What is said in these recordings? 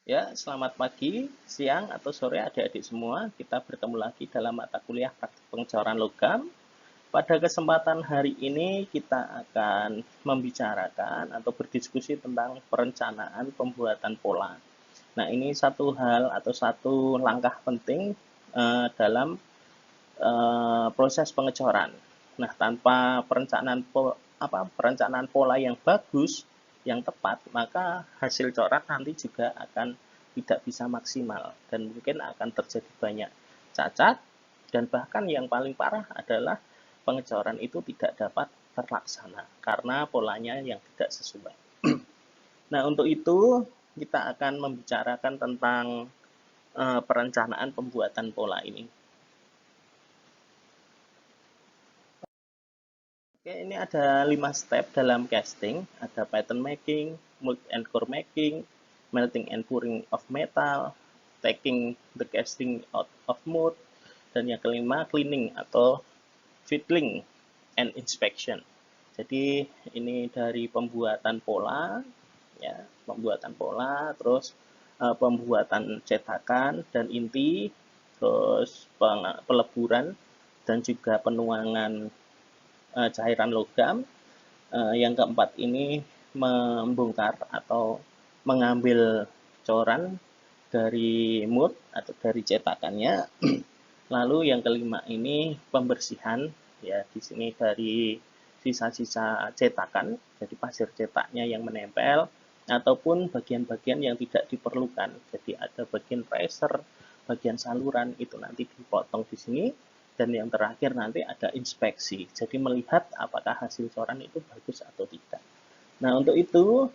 Ya, selamat pagi, siang, atau sore adik-adik semua. Kita bertemu lagi dalam mata kuliah praktik pengecoran logam. Pada kesempatan hari ini kita akan membicarakan atau berdiskusi tentang perencanaan pembuatan pola. Nah, ini satu hal atau satu langkah penting dalam proses pengecoran. Nah, tanpa perencanaan pola yang bagus, yang tepat, maka hasil corak nanti juga akan tidak bisa maksimal dan mungkin akan terjadi banyak cacat, dan bahkan yang paling parah adalah pengecoran itu tidak dapat terlaksana karena polanya yang tidak sesuai. Nah, untuk itu kita akan membicarakan tentang perencanaan pembuatan pola ini. Oke, ini ada 5 step dalam casting. Ada pattern making, mold and core making, melting and pouring of metal, taking the casting out of mold, dan yang kelima cleaning atau fiddling and inspection. Jadi ini dari pembuatan pola, ya, pembuatan pola, terus pembuatan cetakan dan inti, terus peleburan dan juga penuangan cairan logam. Yang keempat ini membongkar atau mengambil coran dari mood atau dari cetakannya. Lalu yang kelima ini pembersihan, ya, di sini dari sisa-sisa cetakan, jadi pasir cetaknya yang menempel ataupun bagian-bagian yang tidak diperlukan. Jadi ada bagian pressure, bagian saluran itu nanti dipotong di sini. Dan yang terakhir nanti ada inspeksi, jadi melihat apakah hasil coran itu bagus atau tidak. Nah, untuk itu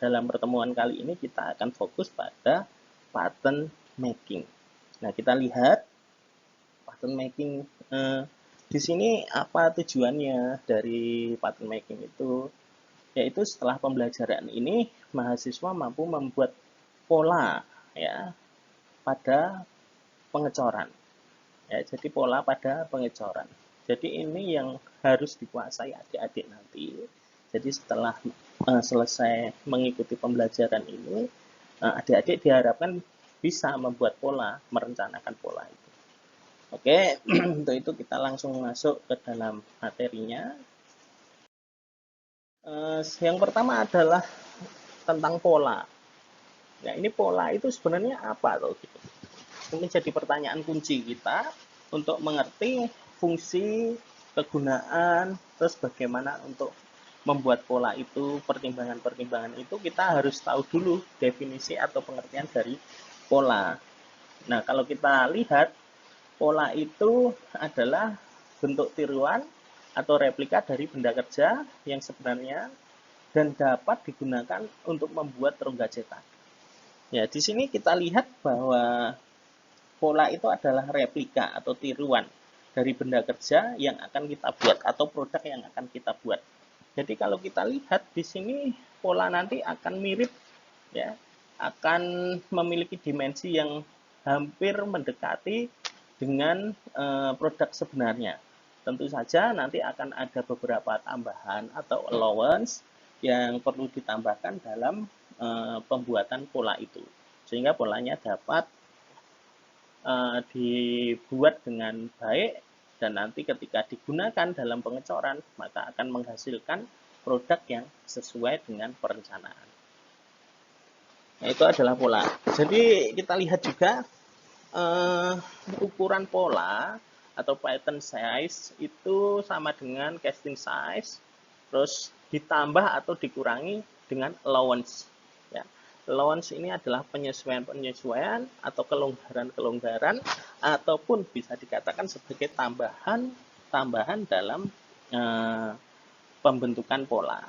dalam pertemuan kali ini kita akan fokus pada pattern making. Nah, kita lihat pattern making di sini apa tujuannya dari pattern making itu, yaitu setelah pembelajaran ini mahasiswa mampu membuat pola, ya, pada pengecoran. Ya, jadi pola pada pengecoran. Jadi ini yang harus dikuasai adik-adik nanti. Jadi setelah selesai mengikuti pembelajaran ini, adik-adik diharapkan bisa membuat pola, merencanakan pola itu. Oke, untuk itu kita langsung masuk ke dalam materinya. Yang pertama adalah tentang pola. Nah, ini pola itu sebenarnya apa tuh? Ini jadi pertanyaan kunci kita untuk mengerti fungsi, kegunaan, terus bagaimana untuk membuat pola itu, pertimbangan-pertimbangan itu kita harus tahu dulu definisi atau pengertian dari pola. Nah, kalau kita lihat, pola itu adalah bentuk tiruan atau replika dari benda kerja yang sebenarnya dan dapat digunakan untuk membuat rongga cetak. Ya, di sini kita lihat bahwa pola itu adalah replika atau tiruan dari benda kerja yang akan kita buat atau produk yang akan kita buat. Jadi kalau kita lihat di sini pola nanti akan mirip, ya, akan memiliki dimensi yang hampir mendekati dengan produk sebenarnya. Tentu saja nanti akan ada beberapa tambahan atau allowance yang perlu ditambahkan dalam pembuatan pola itu, sehingga polanya dapat dibuat dengan baik dan nanti ketika digunakan dalam pengecoran maka akan menghasilkan produk yang sesuai dengan perencanaan. Nah, itu adalah pola. Jadi kita lihat juga ukuran pola atau pattern size itu sama dengan casting size, terus ditambah atau dikurangi dengan allowance. Ya, allowance ini adalah penyesuaian-penyesuaian atau kelonggaran-kelonggaran ataupun bisa dikatakan sebagai tambahan dalam pembentukan pola.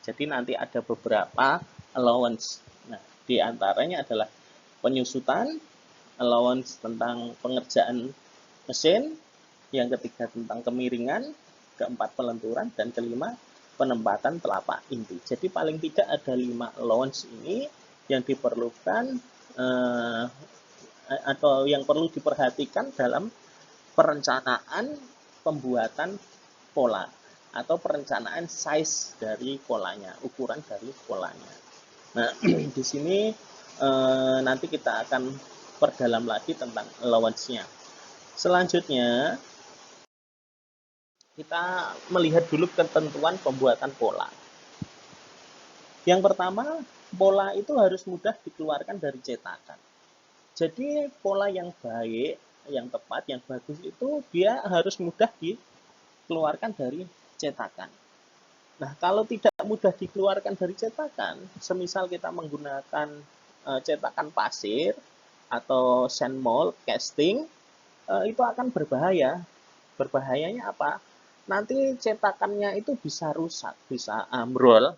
Jadi nanti ada beberapa allowance. Nah, diantaranya adalah penyusutan, allowance tentang pengerjaan mesin, yang ketiga tentang kemiringan, keempat pelenturan, dan kelima penempatan telapak inti. Jadi paling tidak ada 5 allowance ini yang diperlukan atau yang perlu diperhatikan dalam perencanaan pembuatan pola atau perencanaan size dari polanya, ukuran dari polanya. Nah, di sini nanti kita akan perdalam lagi tentang allowance-nya. Selanjutnya, kita melihat dulu ketentuan pembuatan pola. Yang pertama, pola itu harus mudah dikeluarkan dari cetakan. Jadi pola yang baik, yang tepat, yang bagus itu dia harus mudah dikeluarkan dari cetakan. Nah, kalau tidak mudah dikeluarkan dari cetakan, semisal kita menggunakan cetakan pasir atau sand mold casting, itu akan berbahaya. Berbahayanya apa? Nanti cetakannya itu bisa rusak, bisa ambrol.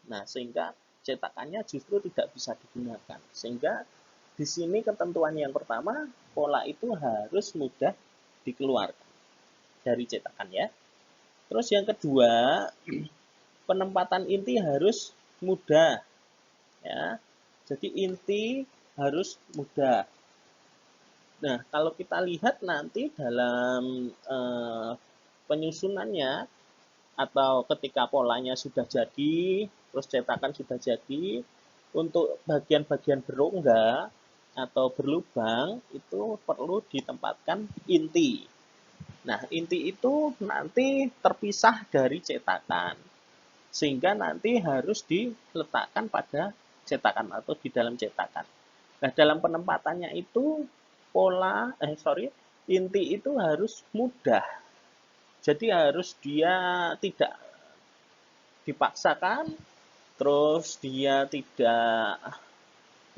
Nah, sehingga cetakannya justru tidak bisa digunakan. Sehingga di sini ketentuan yang pertama, pola itu harus mudah dikeluarkan dari cetakan ya. Terus yang kedua, penempatan inti harus mudah ya. Jadi inti harus mudah. Nah, kalau kita lihat nanti dalam penyusunannya atau ketika polanya sudah jadi, terus cetakan sudah jadi, untuk bagian-bagian berongga atau berlubang itu perlu ditempatkan inti. Nah, inti itu nanti terpisah dari cetakan, sehingga nanti harus diletakkan pada cetakan atau di dalam cetakan. Nah, dalam penempatannya itu inti itu harus mudah. Jadi harus dia tidak dipaksakan, terus dia tidak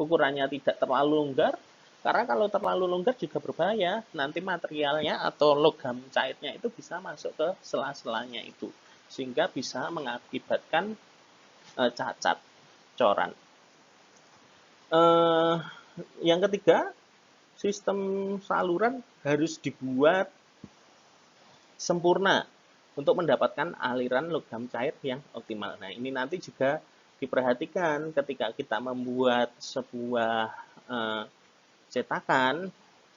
ukurannya tidak terlalu longgar, karena kalau terlalu longgar juga berbahaya. Nanti materialnya atau logam cairnya itu bisa masuk ke sela-selanya itu, sehingga bisa mengakibatkan cacat coran. Yang ketiga, sistem saluran harus dibuat sempurna untuk mendapatkan aliran logam cair yang optimal. Nah, ini nanti juga diperhatikan ketika kita membuat sebuah cetakan.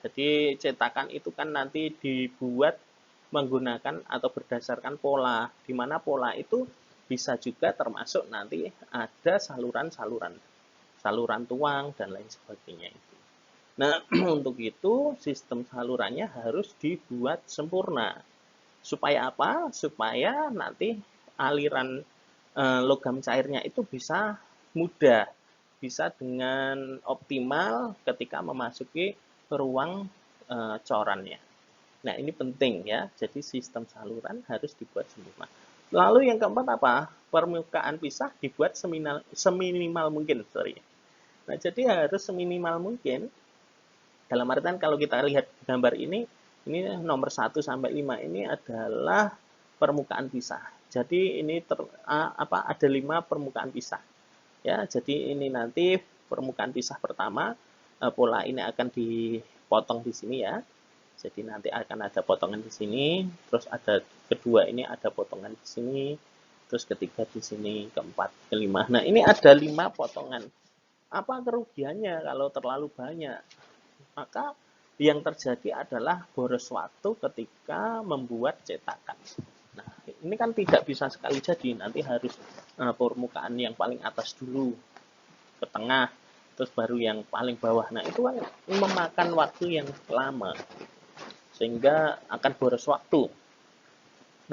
Jadi cetakan itu kan nanti dibuat menggunakan atau berdasarkan pola, di mana pola itu bisa juga termasuk nanti ada saluran-saluran, saluran tuang dan lain sebagainya itu. Nah, untuk itu sistem salurannya harus dibuat sempurna. Supaya apa? Supaya nanti aliran logam cairnya itu bisa mudah, bisa dengan optimal ketika memasuki ruang corannya. Nah, ini penting ya. Jadi sistem saluran harus dibuat sempurna. Lalu yang keempat apa? Permukaan pisah dibuat seminimal mungkin. Nah, jadi harus seminimal mungkin. Dalam artian kalau kita lihat gambar ini nomor 1 sampai 5 ini adalah permukaan pisah. Jadi ini ada 5 permukaan pisah. Ya, jadi ini nanti permukaan pisah pertama, pola ini akan dipotong di sini ya. Jadi nanti akan ada potongan di sini, terus ada kedua ini ada potongan di sini, terus ketiga di sini, keempat, kelima. Nah, ini ada 5 potongan. Apa kerugiannya kalau terlalu banyak? Maka yang terjadi adalah boros waktu ketika membuat cetakan. Nah, ini kan tidak bisa sekali jadi, nanti harus permukaan yang paling atas dulu, ke tengah, terus baru yang paling bawah. Nah, itu kan memakan waktu yang lama, sehingga akan boros waktu.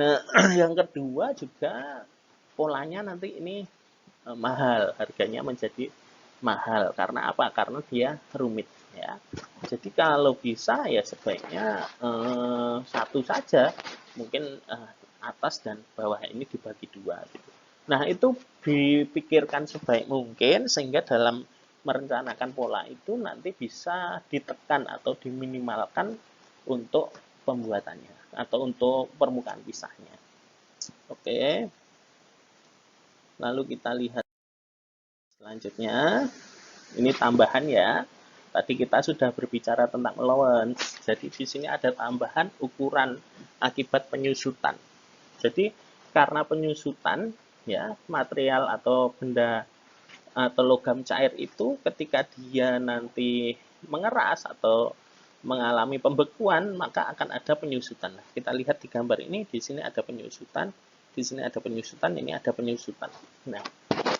Nah, yang kedua juga polanya nanti ini mahal, harganya menjadi mahal. Karena apa? Karena dia rumit ya. Jadi kalau bisa ya sebaiknya satu saja, mungkin atas dan bawah ini dibagi 2 gitu. Nah, itu dipikirkan sebaik mungkin sehingga dalam merencanakan pola itu nanti bisa ditekan atau diminimalkan untuk pembuatannya atau untuk permukaan pisahnya. Oke. Lalu kita lihat selanjutnya. Ini tambahan ya. Tadi kita sudah berbicara tentang allowance. Jadi di sini ada tambahan ukuran akibat penyusutan. Jadi karena penyusutan ya, material atau benda atau logam cair itu ketika dia nanti mengeras atau mengalami pembekuan, maka akan ada penyusutan. Nah, kita lihat di gambar ini, di sini ada penyusutan, di sini ada penyusutan, ini ada penyusutan. Nah,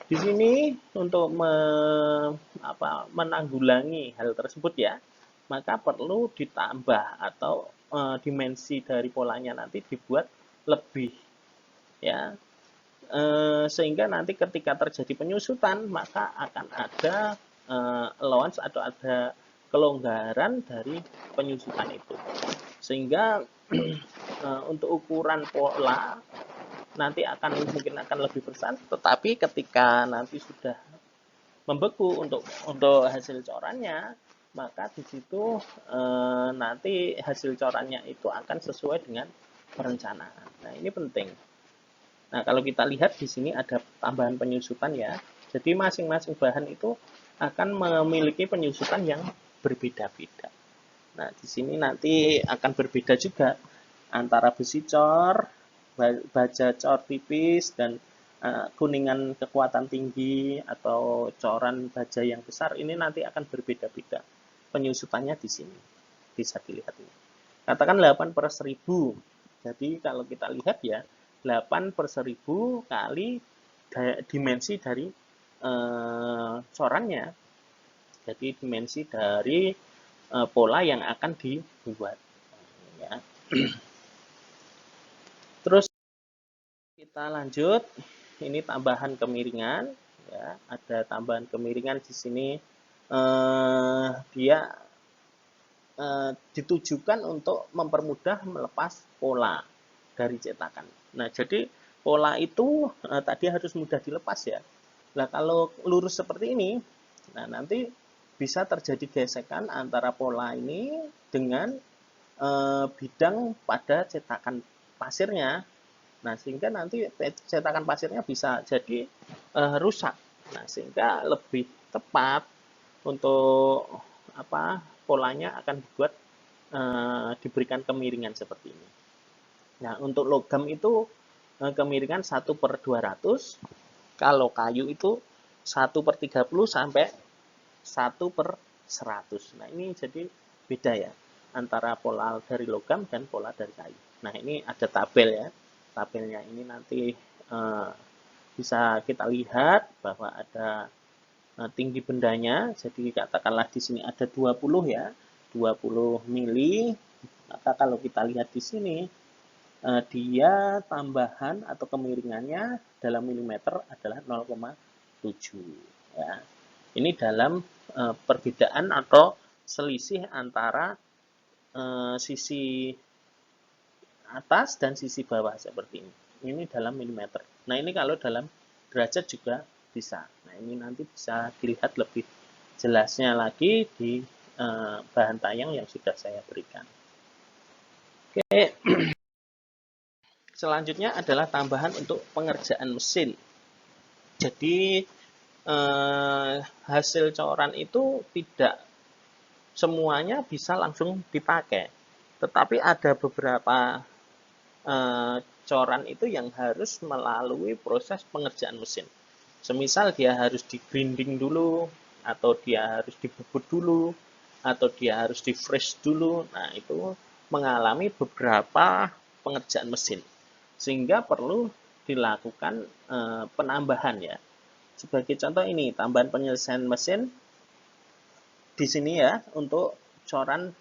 di sini untuk menanggulangi hal tersebut ya, maka perlu ditambah atau dimensi dari polanya nanti dibuat lebih ya, sehingga nanti ketika terjadi penyusutan maka akan ada allowance atau ada kelonggaran dari penyusutan itu, sehingga untuk ukuran pola nanti mungkin akan lebih besar, tetapi ketika nanti sudah membeku untuk hasil corannya, maka di situ nanti hasil corannya itu akan sesuai dengan perencanaan. Nah, ini penting. Nah, kalau kita lihat di sini ada tambahan penyusutan ya. Jadi masing-masing bahan itu akan memiliki penyusutan yang berbeda-beda. Nah, di sini nanti akan berbeda juga antara besi cor, baja cor tipis, dan kuningan kekuatan tinggi atau coran baja yang besar. Ini nanti akan berbeda-beda penyusutannya di sini. Bisa dilihat ini. Katakan 8/1000. Jadi kalau kita lihat ya, 8/1000 kali dimensi dari corannya. Jadi dimensi dari pola yang akan dibuat. Ya. Terus kita lanjut, ini tambahan kemiringan ya, ada tambahan kemiringan di sini, dia ditujukan untuk mempermudah melepas pola dari cetakan. Nah, jadi pola itu tadi harus mudah dilepas ya. Nah, kalau lurus seperti ini, nah nanti bisa terjadi gesekan antara pola ini dengan bidang pada cetakan pasirnya. Nah, sehingga nanti cetakan pasirnya bisa jadi rusak. Nah, sehingga lebih tepat untuk polanya akan dibuat diberikan kemiringan seperti ini. Nah, untuk logam itu kemiringan 1/200, kalau kayu itu 1/30 sampai 1/100. Nah, ini jadi beda ya antara pola dari logam dan pola dari kayu. Nah, ini ada tabel ya. Tabelnya ini nanti bisa kita lihat bahwa ada tinggi bendanya. Jadi katakanlah di sini ada 20 ya, 20 mili. Maka kalau kita lihat di sini dia tambahan atau kemiringannya dalam milimeter adalah 0,7 ya. Ini dalam perbedaan atau selisih antara sisi atas dan sisi bawah seperti ini. Ini dalam milimeter. Nah, ini kalau dalam derajat juga bisa. Nah, ini nanti bisa dilihat lebih jelasnya lagi di bahan tayang yang sudah saya berikan. Oke. Selanjutnya adalah tambahan untuk pengerjaan mesin. Jadi hasil coran itu tidak semuanya bisa langsung dipakai, tetapi ada beberapa coran itu yang harus melalui proses pengerjaan mesin. Semisal dia harus di grinding dulu, atau dia harus dibubut dulu, atau dia harus di fresh dulu. Nah, itu mengalami beberapa pengerjaan mesin, sehingga perlu dilakukan penambahan ya. Sebagai contoh ini tambahan penyelesaian mesin di sini ya untuk coran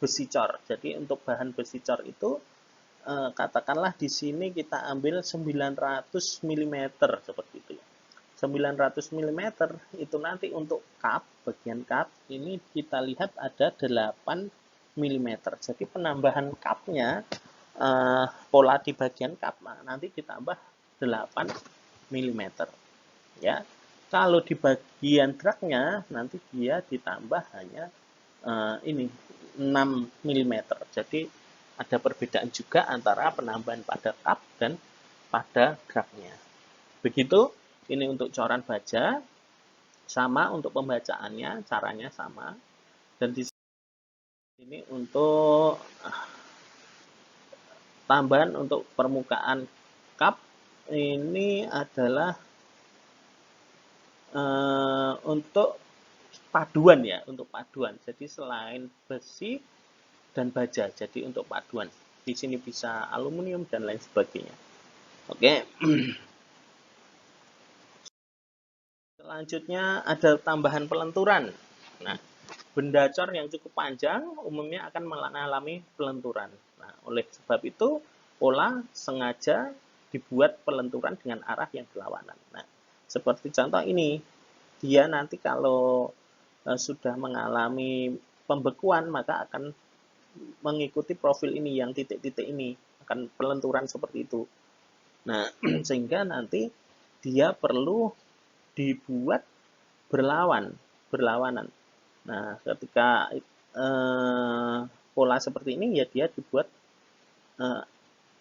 besi cor. Jadi untuk bahan besi cor itu katakanlah di sini kita ambil 900 mm seperti itu ya. 900 mm itu nanti untuk cup, bagian cup ini kita lihat ada 8 mm. Jadi penambahan cupnya pola di bagian cup nanti ditambah 8 mm ya. Kalau di bagian dragnya nanti dia ditambah hanya ini 6 mm. Jadi ada perbedaan juga antara penambahan pada cup dan pada dragnya. Begitu, ini untuk coran baja, sama untuk pembacaannya, caranya sama. Dan di sini untuk tambahan untuk permukaan cup, ini adalah untuk paduan ya, untuk paduan. Jadi selain besi dan baja, jadi untuk paduan. Di sini bisa aluminium dan lain sebagainya. Oke. Selanjutnya ada tambahan pelenturan. Nah, benda cor yang cukup panjang umumnya akan mengalami pelenturan. Nah, oleh sebab itu pola sengaja dibuat pelenturan dengan arah yang berlawanan. Nah, seperti contoh ini, dia nanti kalau sudah mengalami pembekuan maka akan mengikuti profil ini yang titik-titik ini, akan pelenturan seperti itu. Nah, sehingga nanti dia perlu dibuat berlawanan. Nah, ketika pola seperti ini ya dia dibuat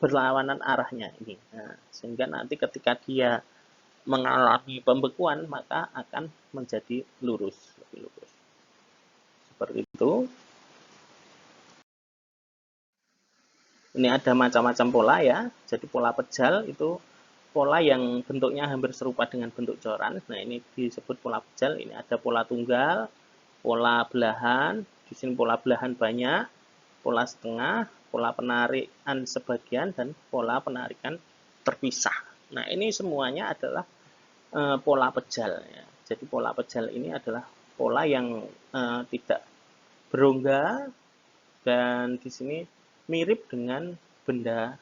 berlawanan arahnya ini. Nah, sehingga nanti ketika dia mengalami pembekuan maka akan menjadi lurus, lebih lurus. Seperti itu. Ini ada macam-macam pola ya. Jadi pola pejal itu pola yang bentuknya hampir serupa dengan bentuk coran. Nah, ini disebut pola pejal. Ini ada pola tunggal, pola belahan, di sini pola belahan banyak, pola setengah, pola penarikan sebagian, dan pola penarikan terpisah. Nah, ini semuanya adalah pola pejal. Ya. Jadi pola pejal ini adalah pola yang tidak berongga dan di sini mirip dengan benda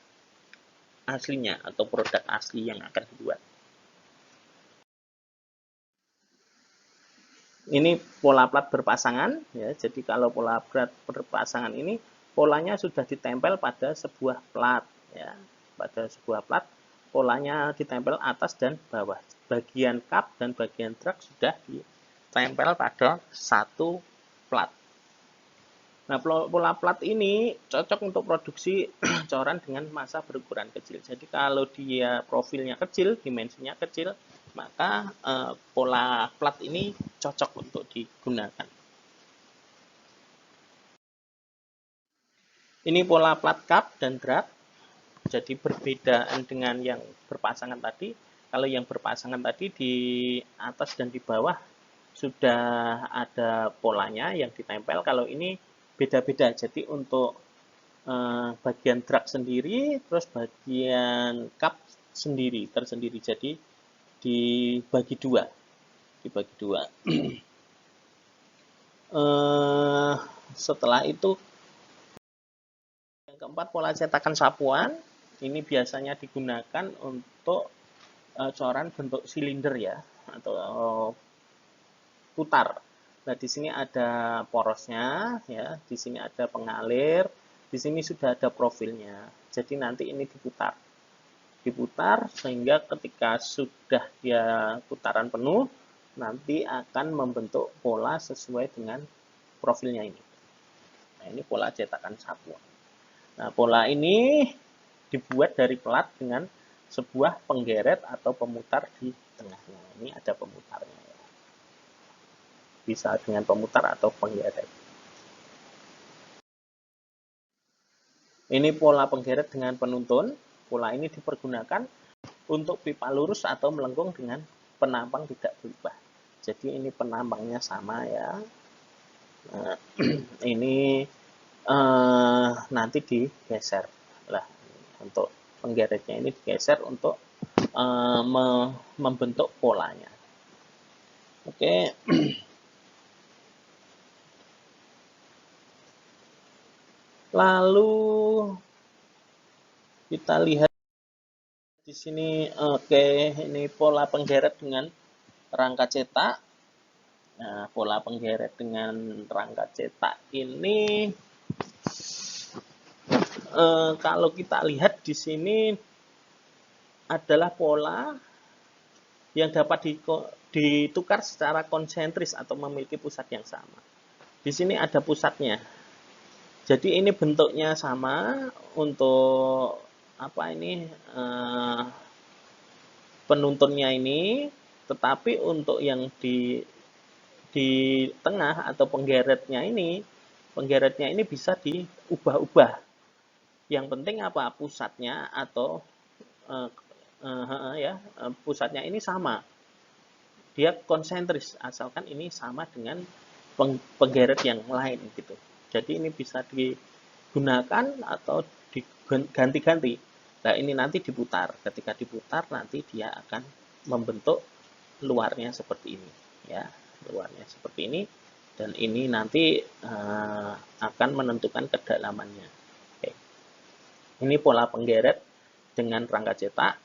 aslinya atau produk asli yang akan dibuat. Ini pola plat berpasangan ya. Jadi kalau pola plat berpasangan ini polanya sudah ditempel pada sebuah plat ya. Pada sebuah plat polanya ditempel atas dan bawah. Bagian kap dan bagian truk sudah ditempel pada satu plat. Nah, pola plat ini cocok untuk produksi coran dengan massa berukuran kecil. Jadi kalau dia profilnya kecil, dimensinya kecil, maka pola plat ini cocok untuk digunakan. Ini pola plat cup dan drag. Jadi berbedaan dengan yang berpasangan tadi. Kalau yang berpasangan tadi di atas dan di bawah sudah ada polanya yang ditempel. Kalau ini beda-beda. Jadi untuk bagian drag sendiri, terus bagian cup sendiri, tersendiri. Jadi dibagi dua. Setelah itu yang keempat, pola cetakan sapuan. Ini biasanya digunakan untuk coran bentuk silinder ya, atau putar. Nah, di sini ada porosnya ya, di sini ada pengalir, di sini sudah ada profilnya. Jadi nanti ini diputar sehingga ketika sudah dia putaran penuh nanti akan membentuk pola sesuai dengan profilnya ini. Nah, ini pola cetakan sapuan. Nah, pola ini dibuat dari plat dengan sebuah penggeret atau pemutar di tengahnya. Ini ada pemutarnya. Bisa dengan pemutar atau penggeret. Ini pola penggeret dengan penuntun. Pola ini dipergunakan untuk pipa lurus atau melengkung dengan penampang tidak berubah. Jadi ini penampangnya sama ya. Nah, ini nanti digeser lah, untuk penggeretnya ini digeser untuk membentuk polanya. Oke. Lalu kita lihat di sini. Oke, ini pola penggeret dengan rangka cetak. Nah, pola penggeret dengan rangka cetak ini kalau kita lihat di sini adalah pola yang dapat ditukar secara konsentris atau memiliki pusat yang sama. Di sini ada pusatnya. Jadi ini bentuknya sama untuk apa ini penuntunnya ini, tetapi untuk yang di tengah atau penggeretnya ini bisa diubah-ubah. Yang penting apa? Pusatnya atau pusatnya ini sama. Dia konsentris, asalkan ini sama dengan penggeret yang lain gitu. Jadi ini bisa digunakan atau diganti-ganti. Nah, ini nanti diputar. Ketika diputar nanti dia akan membentuk luarnya seperti ini ya, luarnya seperti ini, dan ini nanti akan menentukan kedalamannya. Oke. Ini pola penggeret dengan rangka cetak.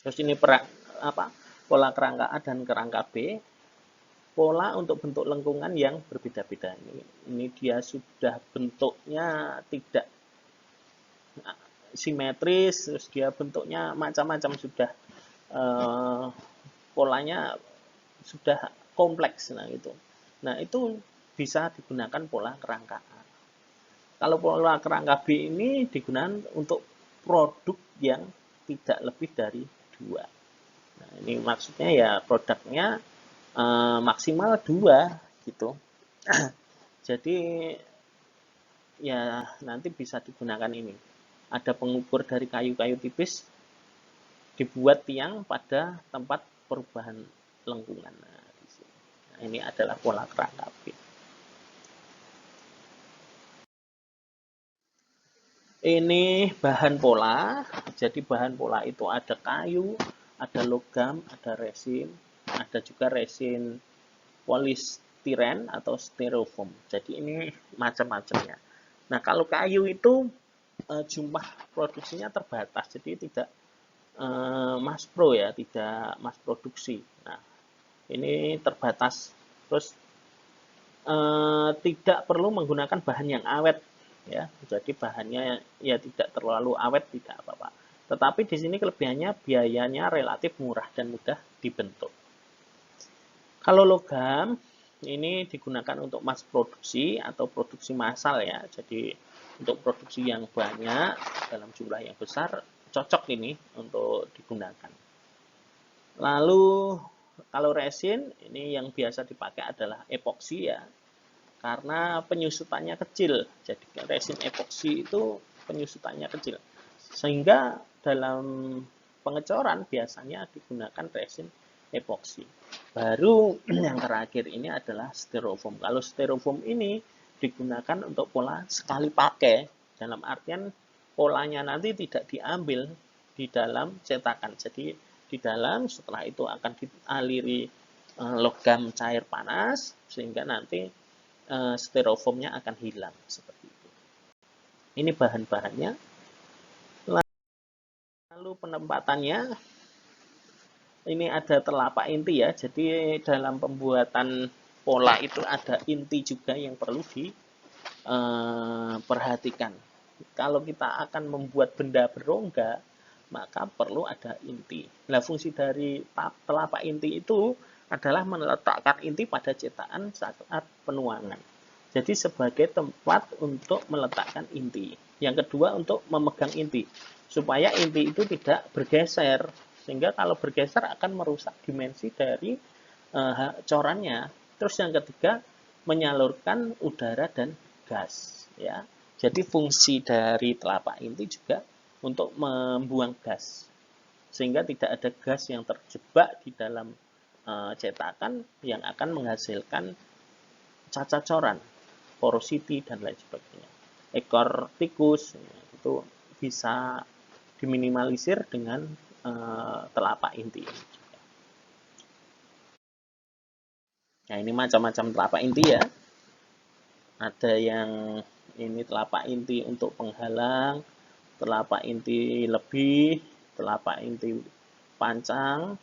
Terus ini pola kerangka A dan kerangka B. Pola untuk bentuk lengkungan yang berbeda-beda. Ini dia sudah bentuknya tidak simetris, terus dia bentuknya macam-macam, sudah polanya sudah kompleks. Nah itu bisa digunakan pola kerangka A. Kalau pola kerangka B ini digunakan untuk produk yang tidak lebih dari 2. Nah, ini maksudnya ya produknya maksimal 2 gitu. Jadi ya nanti bisa digunakan ini. Ada pengukur dari kayu-kayu tipis, dibuat tiang pada tempat perubahan lengkungan. Nah, ini adalah pola kerangka B. Ini bahan pola. Jadi bahan pola itu ada kayu, ada logam, ada resin, ada juga resin polistiren atau styrofoam. Jadi ini macam-macamnya. Nah, kalau kayu itu jumlah produksinya terbatas, jadi tidak mass pro ya, tidak mass produksi. Nah, ini terbatas. Terus tidak perlu menggunakan bahan yang awet ya. Jadi bahannya ya tidak terlalu awet, tidak apa-apa. Tetapi di sini kelebihannya biayanya relatif murah dan mudah dibentuk. Kalau logam ini digunakan untuk mass produksi atau produksi massal ya. Jadi untuk produksi yang banyak dalam jumlah yang besar cocok ini untuk digunakan. Lalu kalau resin ini yang biasa dipakai adalah epoksi ya. Karena penyusutannya kecil. Jadi resin epoksi itu penyusutannya kecil. Sehingga dalam pengecoran biasanya digunakan resin epoksi. Baru yang terakhir ini adalah styrofoam. Kalau styrofoam ini digunakan untuk pola sekali pakai, dalam artian polanya nanti tidak diambil di dalam cetakan. Jadi di dalam setelah itu akan dialiri logam cair panas sehingga nanti styrofoamnya akan hilang seperti itu. Ini bahan-bahannya. Lalu penempatannya, ini ada telapak inti ya. Jadi dalam pembuatan pola itu ada inti juga yang perlu diperhatikan. Kalau kita akan membuat benda berongga, maka perlu ada inti. Nah, fungsi dari telapak inti itu adalah meletakkan inti pada cetakan saat penuangan. Jadi sebagai tempat untuk meletakkan inti. Yang kedua untuk memegang inti, supaya inti itu tidak bergeser, sehingga kalau bergeser akan merusak dimensi dari corannya. Terus yang ketiga menyalurkan udara dan gas ya. Jadi fungsi dari telapak inti juga untuk membuang gas, sehingga tidak ada gas yang terjebak di dalam cetakan yang akan menghasilkan cacat coran, porosity dan lain sebagainya. Ekor tikus itu bisa diminimalisir dengan telapak inti. Nah, ini macam-macam telapak inti ya. Ada yang ini telapak inti untuk penghalang, telapak inti lebih, telapak inti pancang,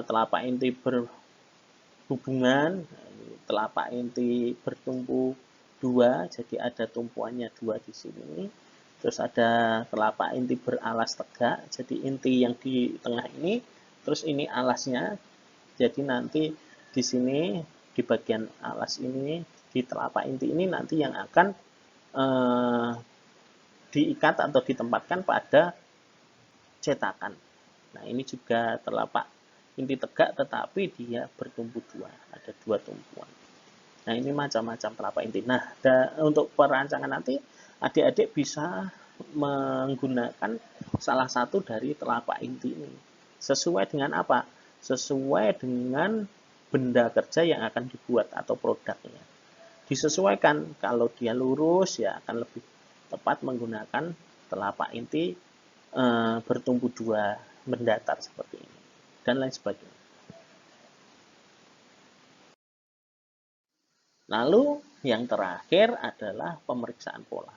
telapak inti berhubungan, telapak inti bertumpu 2, jadi ada tumpuannya 2 di sini. Terus ada telapak inti beralas tegak, jadi inti yang di tengah ini, terus ini alasnya. Jadi nanti di sini di bagian alas ini, di telapak inti ini nanti yang akan diikat atau ditempatkan pada cetakan. Nah, ini juga telapak inti tegak tetapi dia bertumpu 2, ada 2 tumpuan. Nah, ini macam-macam telapak inti. Nah, untuk perancangan nanti adik-adik bisa menggunakan salah satu dari telapak inti ini. Sesuai dengan apa? Sesuai dengan benda kerja yang akan dibuat atau produknya. Disesuaikan, kalau dia lurus ya akan lebih tepat menggunakan telapak inti bertumpu 2. mendatar seperti ini, dan lain sebagainya. Lalu yang terakhir adalah pemeriksaan pola.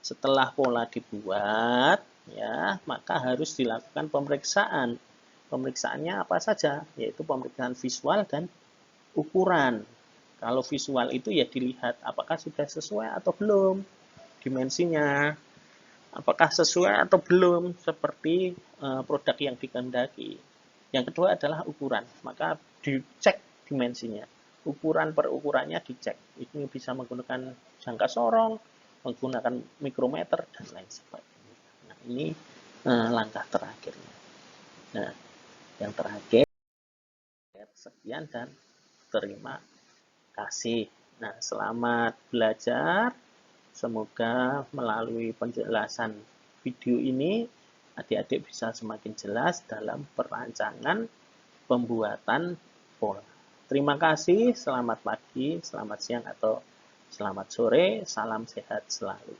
Setelah pola dibuat, ya, maka harus dilakukan pemeriksaan. Pemeriksaannya apa saja? Yaitu pemeriksaan visual dan ukuran. Kalau visual itu ya dilihat apakah sudah sesuai atau belum dimensinya, apakah sesuai atau belum seperti produk yang dikehendaki. Yang kedua adalah ukuran, maka dicek dimensinya. Ukuran per ukurannya dicek. Ini bisa menggunakan jangka sorong, menggunakan mikrometer, dan lain sebagainya. Nah, ini langkah terakhirnya. Nah, yang terakhir, sekian dan terima kasih. Nah, selamat belajar. Semoga melalui penjelasan video ini, adik-adik bisa semakin jelas dalam perancangan pembuatan pola. Terima kasih, selamat pagi, selamat siang, atau selamat sore, salam sehat selalu.